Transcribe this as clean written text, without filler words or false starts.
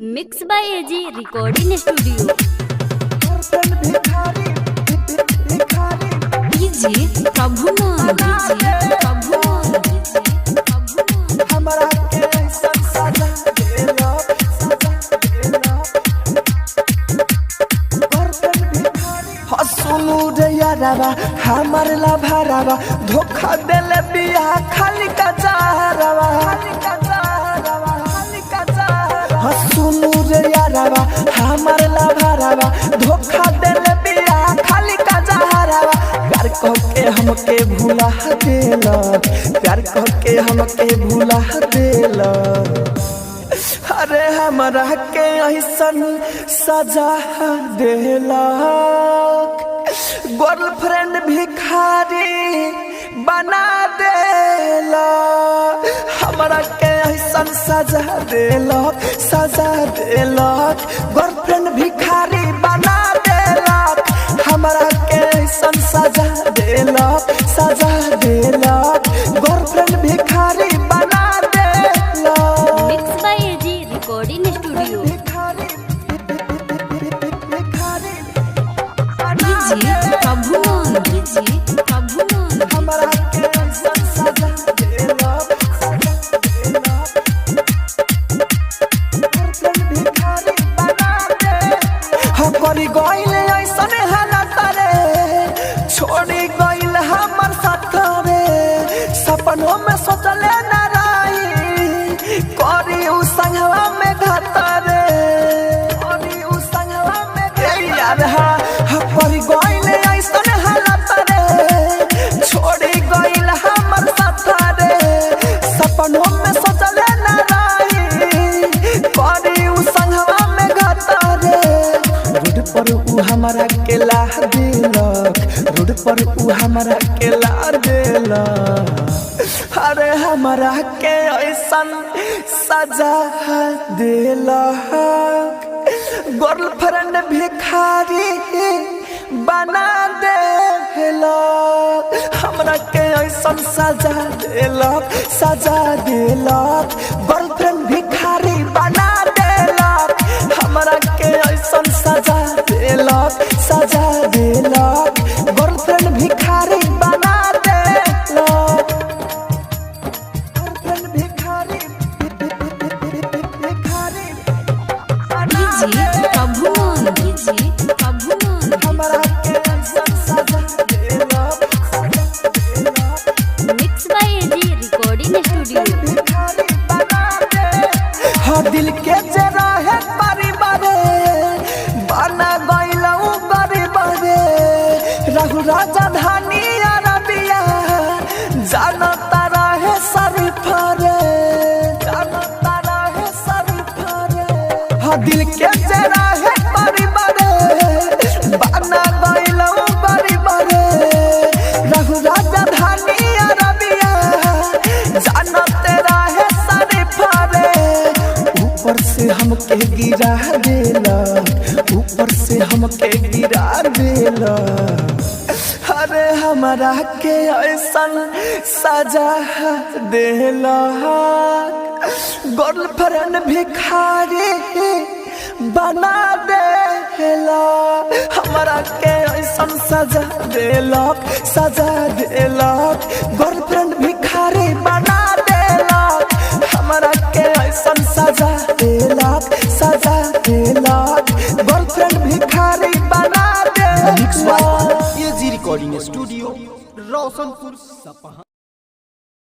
Mix by AG recording studio. DJ Prabhuman, DJ Prabhuman, DJ Prabhuman. हमरा के सजा देला सुनू रे यारावा हमर ला भरावा धोखा देले बिया खाली का चारावा सुनू रे यारावा हमर ला भरावा धोखा देले बिया खाली का चारावा प्यार के हमके भुला देला प्यार के हमके भुला देला अरे हमरा के ऐसन सजा देला गर्लफ्रेंड भिखारी बना देला हमरा के ऐसन सजा देला गर्लफ्रेंड भिखारी बना देला हमरा के ऐसन सजा देला गर्लफ्रेंड भिखारी बना देला। Mix by AG recording studio. DJ Prabhuman, DJ Prabhuman. हमरा के ऐसन सजा देला गर्लफ्रेंड भिखारी बना देला हम करी गइल ऐसन हालत रे छोड़ी गइल हमर साथ रे सपनों में सोचले ना रही करी उ संगवा में घात रे करी उ संगवा में यार करी गइल ऐसन हालत रे छोड़ी गइल हमर साथ रे सपनों में सोचले ना रही करी उ संगवा में घात रे रोड पर उ हमरा के ला देलक रोड पर उ हमरा के ला देलक अरे हमरा के ऐसन सजा देलक गर्लफ्रेंड भिखारी बना देलक हमरा के ऐसन सजा देलक गर्लफ्रेंड भिखारी बना देलक हमरा के ऐसन सजा देलक गर्लफ्रेंड भिखारी बना देलक गर्लफ्रेंड भिखारी डीजे प्रभुमान, डीजे प्रभुमान। हमरा के ऐसन सजा देलक mix by AG recording studio. हाँ दिल के जे रहे परिवारे बना गइलऊ गरीबरे रहु राजा धानी अरबिया जानता रहे शरीफरे हाँ दिल के जे रहे परिवारे बना गइलऊ गरीबरे रहु राजा धानी अरबिया जानते रहे शरीफरे ऊपर से हमके गिरा देला अरे हमरा के ऐसन सजा देला गर्लफ्रेंड भिखारी बना देला हमरा के ऐसन सजा देलक गर्लफ्रेंड भिखारी बना देलक हमरा के ऐसन सजा देलक गर्लफ्रेंड भिखारी बना देलक। ये जी रिकॉर्डिंग स्टूडियो रोशनपुर सपहा।